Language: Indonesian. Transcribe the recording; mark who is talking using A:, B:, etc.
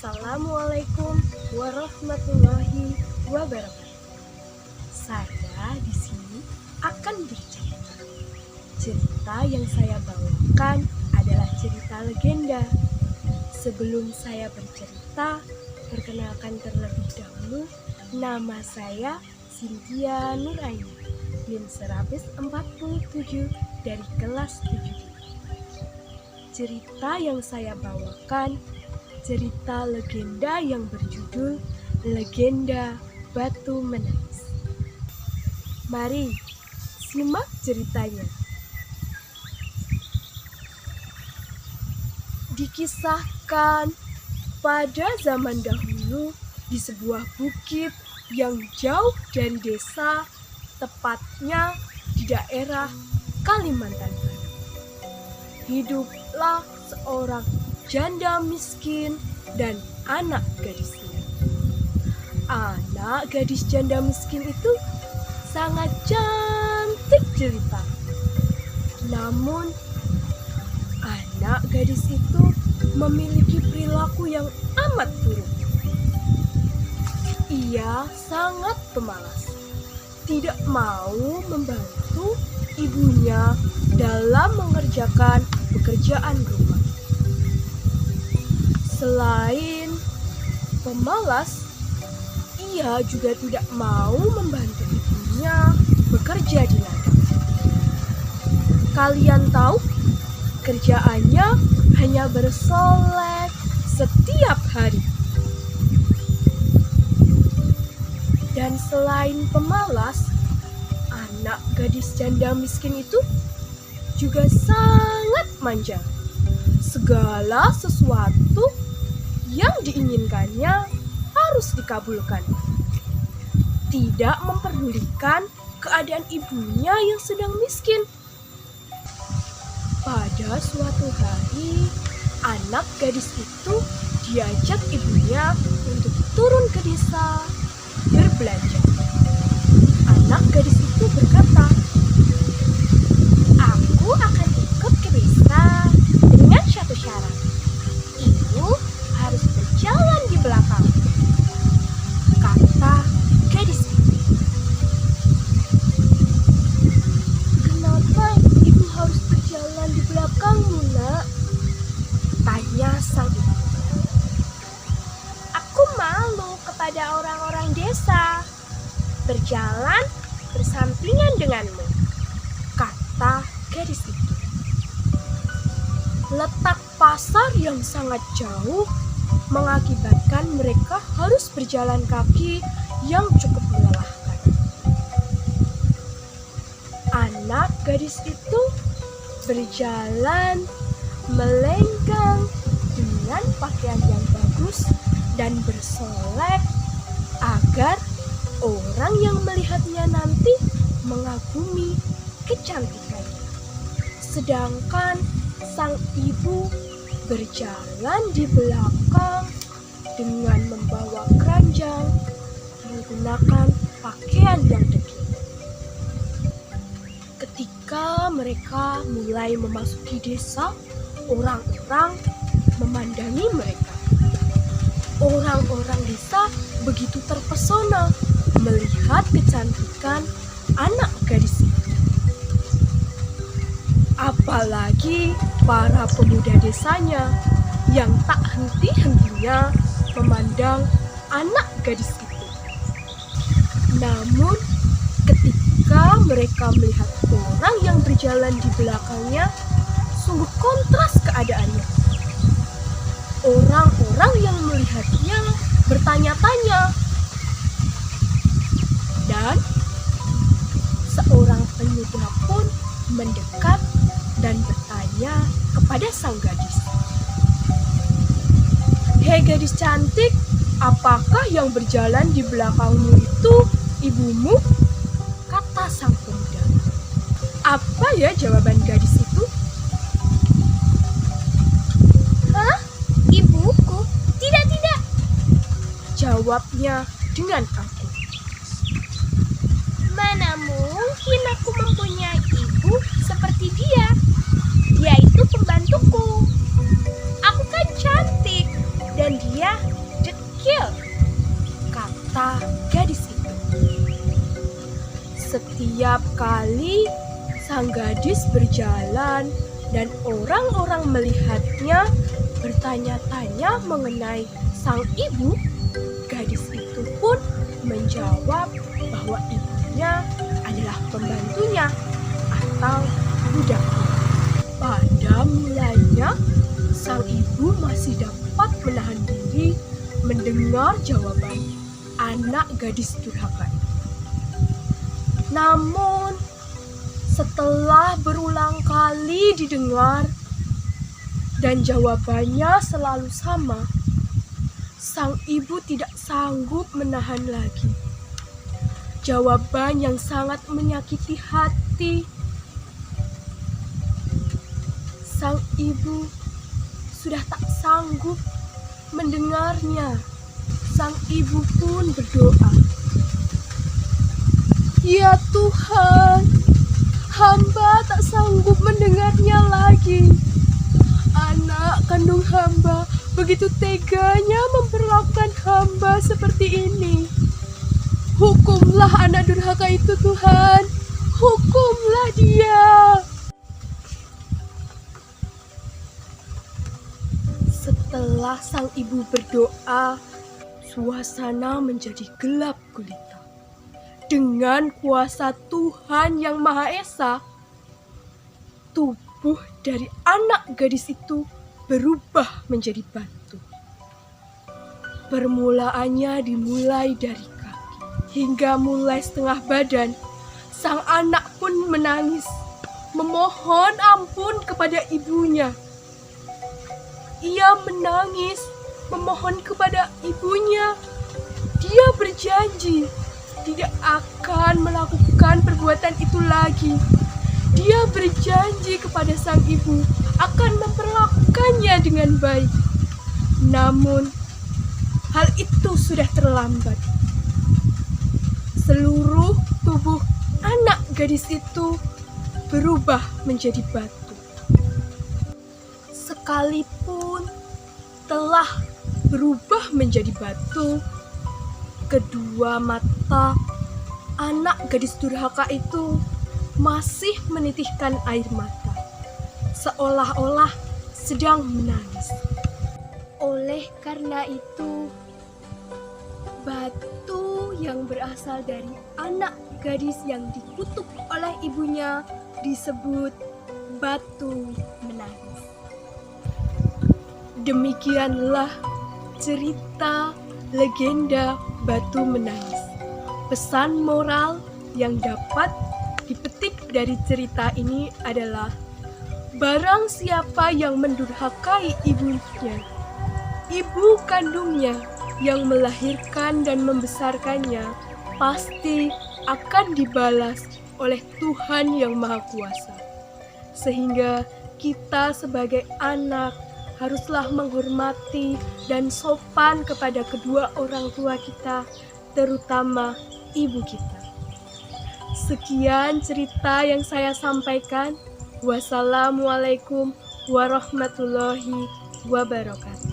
A: Assalamualaikum warahmatullahi wabarakatuh. Saya di sini akan bercerita. Cerita yang saya bawakan adalah cerita legenda. Sebelum saya bercerita, perkenalkan terlebih dahulu, nama saya Cynthia Nuraini, NIM 147 dari kelas 7. Cerita yang saya bawakan cerita legenda yang berjudul Legenda Batu Menangis. Mari simak ceritanya. Dikisahkan pada zaman dahulu di sebuah bukit yang jauh dari desa, tepatnya di daerah Kalimantan Barat. Hiduplah seorang janda miskin dan anak gadisnya. Anak gadis janda miskin itu sangat cantik jelita. Namun, anak gadis itu memiliki perilaku yang amat buruk. Ia sangat pemalas, tidak mau membantu ibunya dalam mengerjakan pekerjaan rumah. Selain pemalas, ia juga tidak mau membantu ibunya bekerja di ladang. Kalian tahu, kerjaannya hanya bersolek setiap hari. Dan selain pemalas, anak gadis janda miskin itu juga sangat manja. Segala sesuatu yang diinginkannya harus dikabulkan. Tidak memperdulikan keadaan ibunya yang sedang miskin. Pada suatu hari, anak gadis itu diajak ibunya untuk turun ke desa berbelanja. Anak gadis itu berkata, "Aku akan ikut ke desa dengan satu syarat. Ibu harus berjalan di belakang," kata gadis itu. "Kenapa ibu harus berjalan di belakangmu, nak?" tanya sang ibu. "Aku malu kepada orang-orang desa berjalan bersampingan denganmu," kata gadis itu. Letak pasar yang sangat jauh mengakibatkan mereka harus berjalan kaki yang cukup melelahkan. Anak gadis itu berjalan melenggang dengan pakaian yang bagus dan bersolek agar orang yang melihatnya nanti mengagumi kecantikannya. Sedangkan sang ibu berjalan di belakang dengan membawa keranjang, menggunakan pakaian yang dekil. Ketika mereka mulai memasuki desa, orang-orang memandangi mereka. Orang-orang desa begitu terpesona melihat kecantikan anak gadis itu. Apalagi para pemuda desanya yang tak henti-hentinya memandang anak gadis itu. Namun, ketika mereka melihat orang yang berjalan di belakangnya, sungguh kontras keadaannya. Orang-orang yang melihatnya bertanya-tanya, dan seorang pemuda pun mendekat dan bertanya kepada sang gadis, "Hei gadis cantik, apakah yang berjalan di belakangmu itu ibumu?" kata sang pemuda. Apa ya jawaban gadis itu? "Hah? Ibuku? Tidak. Jawabnya dengan angkuh. "Mana mungkin aku mempunyai ibu seperti dia. Dia itu pembantuku. Aku kan cantik dan dia Setiap kali sang gadis berjalan dan orang-orang melihatnya bertanya-tanya mengenai sang ibu, gadis itu pun menjawab bahwa ibunya adalah pembantunya atau budaknya. Pada mulanya, sang ibu masih dapat menahan diri mendengar jawaban anak gadis durhaka. Namun, setelah berulang kali didengar dan jawabannya selalu sama, sang ibu tidak sanggup menahan lagi. Jawaban yang sangat menyakiti hati. Sang ibu sudah tak sanggup mendengarnya. Sang ibu pun berdoa, "Ya Tuhan, hamba tak sanggup mendengarnya lagi. Anak kandung hamba begitu teganya memperlakukan hamba seperti ini. Hukumlah anak durhaka itu, Tuhan. Hukumlah dia." Setelah sang ibu berdoa, suasana menjadi gelap gulita. Dengan kuasa Tuhan yang Maha Esa, tubuh dari anak gadis itu berubah menjadi batu. Permulaannya dimulai dari kaki hingga mulai setengah badan. Sang anak pun menangis, memohon ampun kepada ibunya. Ia menangis, memohon kepada ibunya. Dia berjanji tidak akan melakukan perbuatan itu lagi. Dia berjanji kepada sang ibu akan memperlakukannya dengan baik. Namun, hal itu sudah terlambat. Seluruh tubuh anak gadis itu berubah menjadi batu. Sekalipun telah berubah menjadi batu, kedua mata anak gadis durhaka itu masih menitihkan air mata, seolah-olah sedang menangis. Oleh karena itu, batu yang berasal dari anak gadis yang dikutuk oleh ibunya disebut batu menangis. Demikianlah cerita legenda batu menangis. Pesan moral yang dapat dipetik dari cerita ini adalah barang siapa yang mendurhakai ibunya, ibu kandungnya yang melahirkan dan membesarkannya, pasti akan dibalas oleh Tuhan yang Maha Kuasa. Sehingga kita sebagai anak haruslah menghormati dan sopan kepada kedua orang tua kita, terutama ibu kita. Sekian cerita yang saya sampaikan. Wassalamualaikum warahmatullahi wabarakatuh.